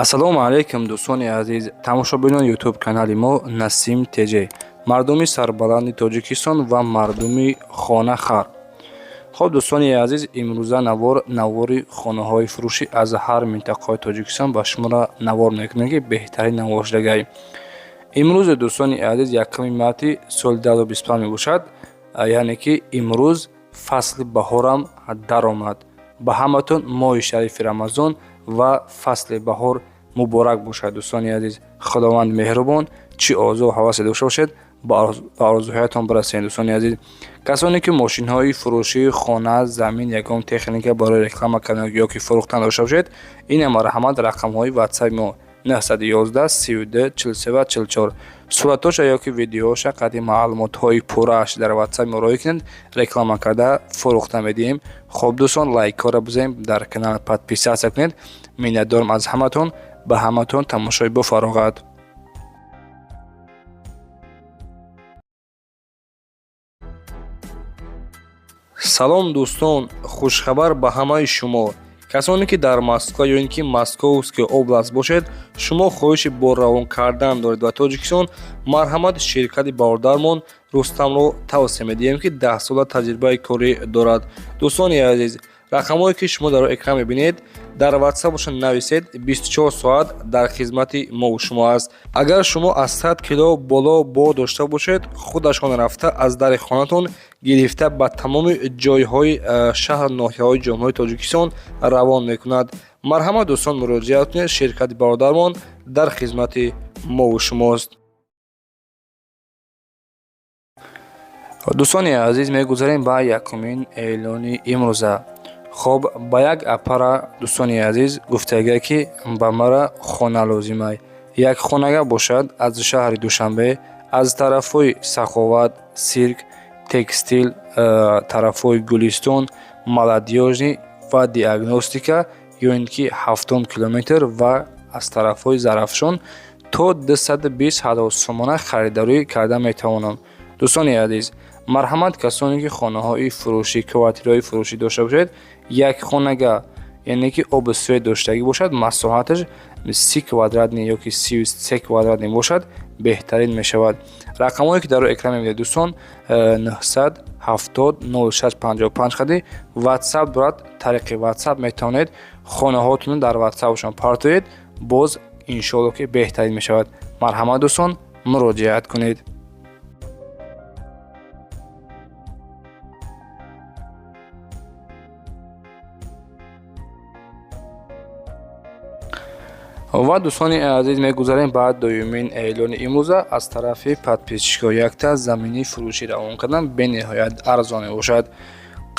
ассалому алайкум дӯстони азиз, тамошобинони ютуб канали мо Насим Теҷе, мардуми сарбаланди Тоҷикистон ва мардуми хонахар. Хоб дӯстони азиз, имрӯза навори хонаҳои фурӯшӣ аз ҳар минтақаи Тоҷикистон ба шумора навор мекунем ки беҳтарин навошидагӣ. имрӯз дӯстони азиз 1 марти соли 2025 мебошад, яъне ки имрӯз фасли баҳорам даромад. ба ҳаматон моҳи шарифи Рамазон ва фасли баҳор муборак бошад. дӯстони азиз, худованд меҳрубон, чӣ орзу ҳавасе дошта бошед, ба орзуҳоятон барасед. дӯстони азиз, касоне ки мошинҳои фурӯшии хона, замин, ягон техника барои реклама кардан ёки фурӯхтан дошта бошед, ин марҳамат рақамҳои ватсаби мо 911 32 43 44 суратоша ёки видеоша қадри маълумотҳои пуррааш дар ватсаби мо роҳӣ кунед, реклама карда фурӯхта медиҳем. хоб дӯстон, лайкҳоро бизанед, дар канал подписатсия кунед. миннатдорам аз ҳаматон. ба ҳаматон тамошои бофароғат. салом дӯстон, хушхабар ба ҳамаи шумо. касоне ки дар Москва ё ин ки Московская област бошед, шумо хоҳиши бор равон кардан доред ба Тоҷикистон, марҳамат ширкати бародармон Рустамро тавсия медиҳем ки 10 сола таҷрибаи корӣ дорад. дӯстони азиз, рақамҳое ки шумо дар экран мебинед, дар ватсапашон нависед, 24 соат дар хизмати мо шумо аст. агар шумо аз 100 кило боло бор дошта бошед, худашон рафта аз дари хонатон гирифта ба тамоми ҷойҳои шаҳру ноҳияҳои ҷумҳурии Тоҷикистон равон мекунад. марҳамат дӯстон, муроҷиат кунед, ширкати бародармон дар хизмати мо шумост. дӯстони азиз, мегузарем ба якумин эълони имрӯза. хоб, ба як апара дӯстони азиз гуфтагие ки ба мара хона лозимай. як хонага бошад аз шаҳри Душанбе, аз тарафҳои Саховат, Сирк, Текстил, тарафҳои Гулистон, Молодёжный ва Диагностика ё ин ки 70 километр ва аз тарафҳои Зарафшон то 220 000 сомона харидорӣ карда метавонам. дӯстони азиз, марҳамат касоне ки хонаҳои фурӯшӣ, квартираҳои фурӯшӣ дошта бошед, як хонага яъне ки оби суед доштагӣ бошад, масоҳаташ 30 квадратни ёки 33 квадратни бошад, беҳтарин мешавад. рақамҳое ки дар экран мебинед дӯстон, 970 0655 хади ватсап дорад. тариқи ватсап метавонед хонаҳоятонро дар ватсапашон партоед, боз иншоалло ки беҳтарин мешавад. марҳамат дӯстон, муроҷиат кунед. ва дӯстони азиз, мегузарем ба дуюмин эълони имрӯза аз тарафи подписчикҳо. якта замини фурӯшӣ равон кардан бениҳоят арзон мебошад.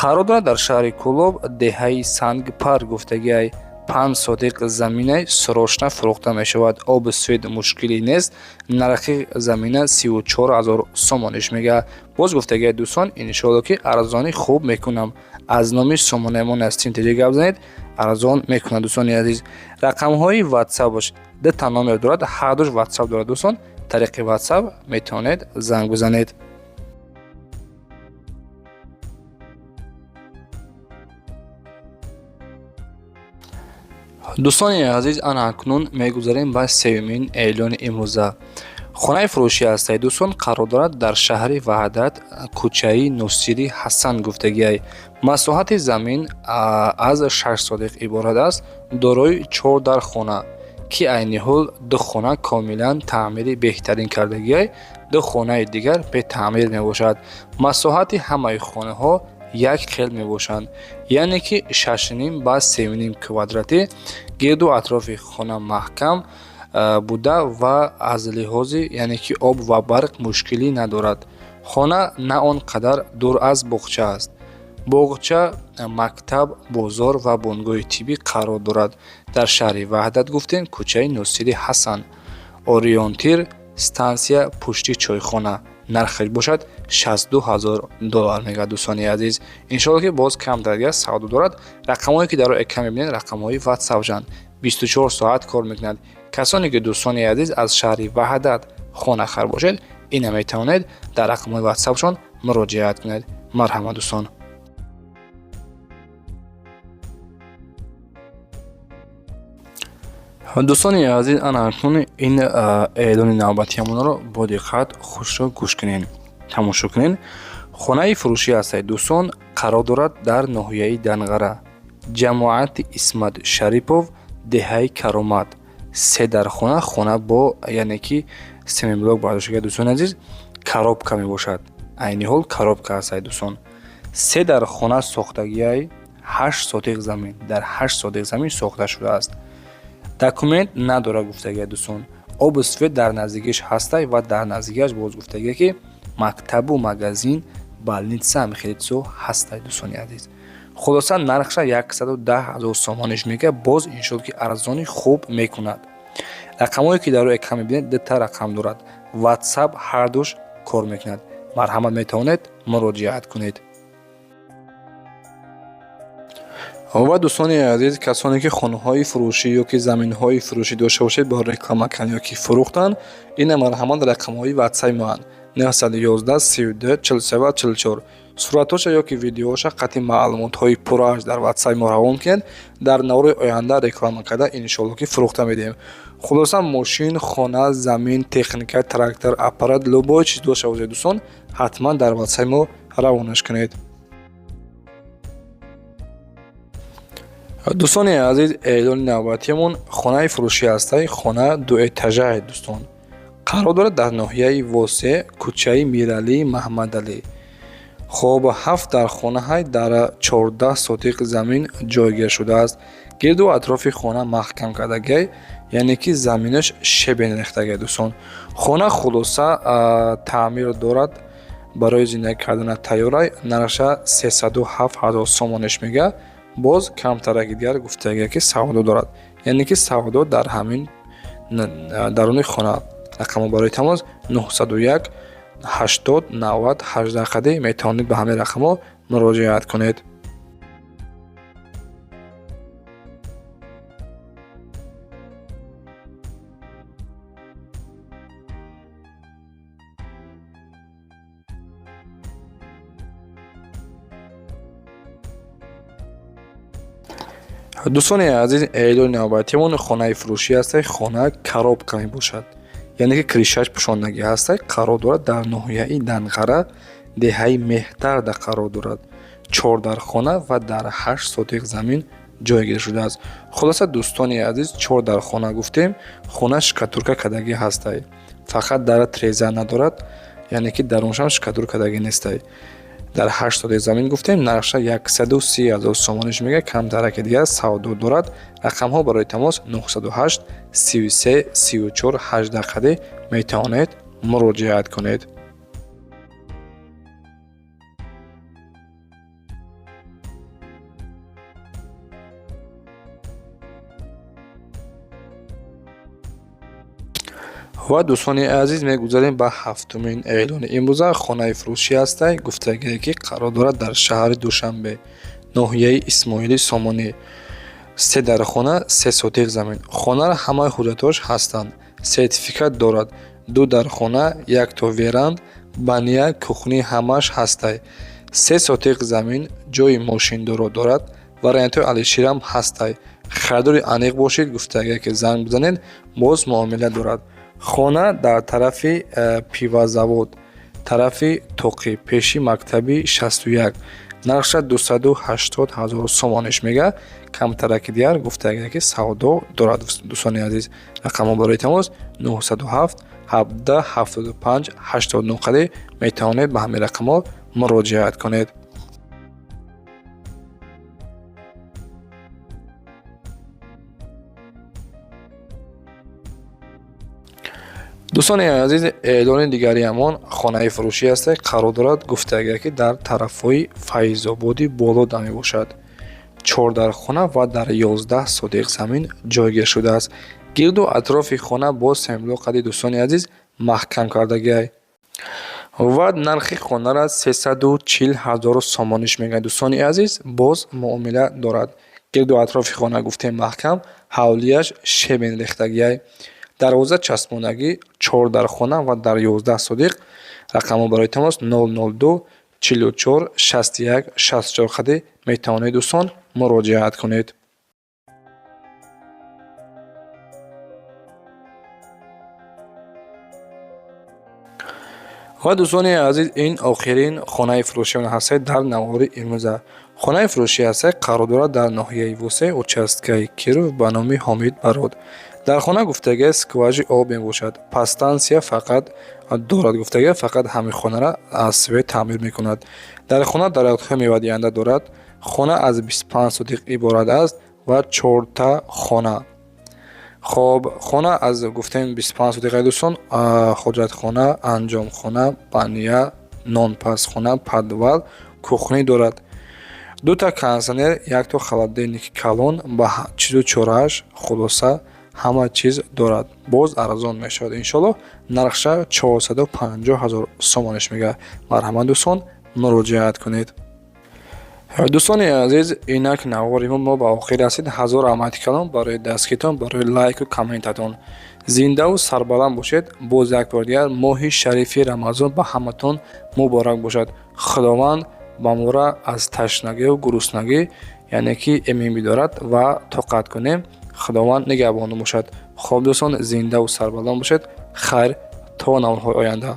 қарор дорад дар шаҳри Кӯлоб, деҳаи Сангпар гуфтагиай 5 сотиқ заминай срочно фурӯхта мешавад. оби суед мушкилӣ нест. нархи замина 34 000 сомониш мегаҳад. боз гуфтагиай дӯстон, иншоалло ки арзонӣ хуб мекунам. аз номи сомонаи мо Насим Теҷе гап занед, арзон мекунад. дӯстони азиз, рақамҳои ватсапаш ду номер дорад, ҳардуш ватсап дорад. дӯстон, тариқи ватсап метавонед занг бизанед. дӯстони азиз, ана акнун мегузарем ба сеюмин эълони имрӯза. хонаи фурӯшӣ ҳастаи дӯстон қарор дорад дар шаҳри Ваҳдат, кӯчаи Нусири Ҳасан гуфтагиай. масоҳати замин аз 6 сотиқ иборат аст, дорои 4 дар хона ки айни ҳол 2 хона комилан таъмири беҳтарин кардагиай, 2 хонаи дигар бетаъмир мебошад. масоҳати ҳамаи хонаҳо як хел мебошанд, яъне ки 6.5 ба 3.5 квадратӣ. гирду атрофи хона маҳкам буда ва аз лиҳози яъне ки об ва барқ мушкилӣ надорад. хона на он қадар дур аз боғча аст. боғча, мактаб, бозор ва бонгоҳи тиббӣ қарор дорад. дар шаҳри Ваҳдат гуфтем, кӯчаи Нусири Ҳасан. ориентир стансия пушти чойхона. нархаш бошад 62 000 мегаҳад. дӯстони азиз, иншоалло ки боз камтарга савдо дорад. рақамҳое ки дар экран мебинед рақамҳои ватсапшанд. 24 соат кор мекунад. касоне ки дӯстони азиз аз шаҳри Ваҳдат хонахар бошед, ина метавонед дар рақамҳои ватсапшон муроҷиат кунед. марҳамат дӯстон. дӯстони азиз, ана акнун ин эълони навбатиамонро бо диққат хушро гӯш кунед, тамошо кунед. Хонаи фурӯшӣ ҳастед дӯстон, қарор дорад дар ноҳияи Данғара. Ҷамоати Исмат Шарипов, деҳаи Каромат. Се дар хона, хона бо яъне ки семиблок бардошта дӯстони азиз, коробка мебошад. Айни ҳол коробка ҳастед дӯстон. Се дар хона сохтагиай 8 сотиқ замин, дар 8 сотиқ замин сохта шудааст. Документ надорад гуфтагия дӯстон. Оби сфед дар наздикиш ҳастай ва дар наздикиаш боз гуфтагия ки мактабу магазин, балнитса мехелитсо ҳастай дӯстони азиз. Хулоса нархша 110 000 сомониш мега, боз иншоат ки арзони хуб мекунад. Рақамҳое ки дар рӯи экран мебинед дата рақам дорад. WhatsApp ҳардуш кор мекунад. Марҳамат, метавонед муроҷиат кунед. ва дӯстони азиз, касоне ки хонаҳои фурӯшӣ ё ки заминҳои фурӯшӣ дошта бошед бо реклама карден ё ки фурӯхтан, ина марҳамат рақамҳои WhatsApp моанд 911 32 47 44. Суратҳоша ё ки видеоҳоша қатъи маълумотҳои пурраш дар WhatsApp мо равон кунед. Дар навбарои оянда реклама карда иншоалло ки фурӯхта медиҳем. Хулоса мошин, хона, замин, техника, трактор, аппарат, любой чиз дошта бошед дӯстон, ҳатман дар WhatsApp мо равонаш кунед. дӯстони азиз, эълони навбатиамон хонаи фурӯшӣ ҳастай. Хона дуэтажае дӯстон. Қарор дорад дар ноҳияи Восе, кӯчаи Миралии Маҳмадалӣ. хоб 7 дар хонаҳай дар 14 сотиқ замин ҷойгир шудааст. Гирду атрофи хона маҳкам кардагиай, яъне ки заминаш шебен рехтагиай дӯстон. Хона хулоса таъмир дорад, барои зиндагӣ кардана тайёрай. Нархша 307 000 сомониш мега. Боз камтараки дигар гуфтагия ки савдо дорад, яъне ки савдо дар ҳамин даруни хона. Рақамо барои тамос 901 80 90 18 қади метавонед ба ҳамин рақамо муроҷиат кунед. дӯстони азиз, эълони навбатиамон хонаи фурӯшӣ ҳастай. Хона коробка мебошад, яъне ки кришааш пӯшондагӣ ҳастай. Қарор дорад дар ноҳияи Данғара, деҳаи Меҳтарда қарор дорад. 4 дар хона ва дар 8 сотиқ замин ҷойгир шудааст. Хулоса дӯстони азиз, 4 дар хона гуфтем, хона шкатурка кардагӣ ҳастай. Фақат дара треза надорад, яъне ки даруншам шкатуркадагӣ нестай. Дар 8 сотиқ замин гуфтем, нархша 130 000 сомониш мега. Камтараки дигар савдо дорад. Рақамҳо барои тамос 908 33 34 18 қади метавонед муроҷиат кунед. ва дӯстони азиз, мегузарем ба ҳафтумин эълони имрӯза. Хонаи фурӯшӣ ҳастай. Гуфтагие ки қарор дорад дар шаҳри Душанбе, ноҳияи Исмоили Сомонӣ. 3 дар хона, 3 сотиқ замин. Хонаро ҳамаи ҳуҷҷатҳош ҳастанд. Сертификат дорад. 2 дар хона, 1 то веранд, бания, кухни ҳамааш ҳастай. 3 сотиқ замин, ҷойи мошиндоро дорад. Вариантҳои алиширам ҳастай. Харидори аниқ бошед, гуфтагие ки занг бизанед, боз муомила дорад. хона дар тарафи пивозавод, тарафи тоқӣ, пеши мактаби 61. Нархша 280 000 сомониш мега. Камтараки дигар гуфтагие ки савдо дорад. дӯстони азиз, рақамо барои тамос 907 17 75 89 қади метавонед ба ҳамин рақамо муроҷиат кунед. дӯстони азиз, эълони дигариамон хонаи фурӯшӣ ҳастай. Қарор дорад гуфтагие ки дар тарафҳои Файзободи Болода мебошад. 4 дар хона ва дар 11 сотиқ замин ҷойгир шудааст. Гирду атрофи хона бо семиблок қади дӯстони азиз маҳкам кардагиай. ва нархи хонара 340 000 сомониш мега. Дӯстони азиз, боз муомила дорад. Гирду атрофи хона гуфтем маҳкам, ҳавлияш шебен рехтагиай. дарвоза часпондагӣ 4 дар хона ва дар 11 сотиқ. Рақамо барои тамос 002 44 61 64 қади метавонед дӯстон муроҷиат кунед. ва дӯстони азиз, ин охирин хонаи фурӯшиён ҳастед дар навори имрӯза. Хонаи фурӯшӣ ҳастед қарор дорад дар ноҳияи Вусеъ, участкаи Киров ба номи Ҳомид Барод. Дар хона гуфтагиест скважи об мебошад. Подстансия фақат дорад. Гуфтагиест фақат ҳамин хонара аз свет таъмир мекунад. Дар хона дарахтҳои мевадиҳанда дорад. Хона аз 25 сотиқ иборат аст ва 4 хона. خب خانه از گفتیم 25 سوتیقه دوستان، حاجتخانه، انجامخانه، بانیا، نانپس خانه، подвал، кухня دارد. دو تا کنسنر، یک تا холодильник کلان با چیزو چوراش، خلاصه همه چیز دارد. باز ارزان میشود. انشالله نرخش 450,000 سومانش میگه. مرحمت دوستان مراجعت کنید. دوستان عزیز، اینک نواری ما با آخر رسید. هزار رحمت کلام برای دستگیرتان، برای لایک و کامنتتان. زنده و سربلند باشید. باز یک بار دیگر ماه شریفی رمضان به همتون مبارک باشد. خداوند با ما را از تشنگی و گرسنگی یعنی که امین بدارد و طاقت کنیم. خداوند نگهبان باشد. خب دوستان، زنده و سربلند باشید. خیر تا نوارهای آینده.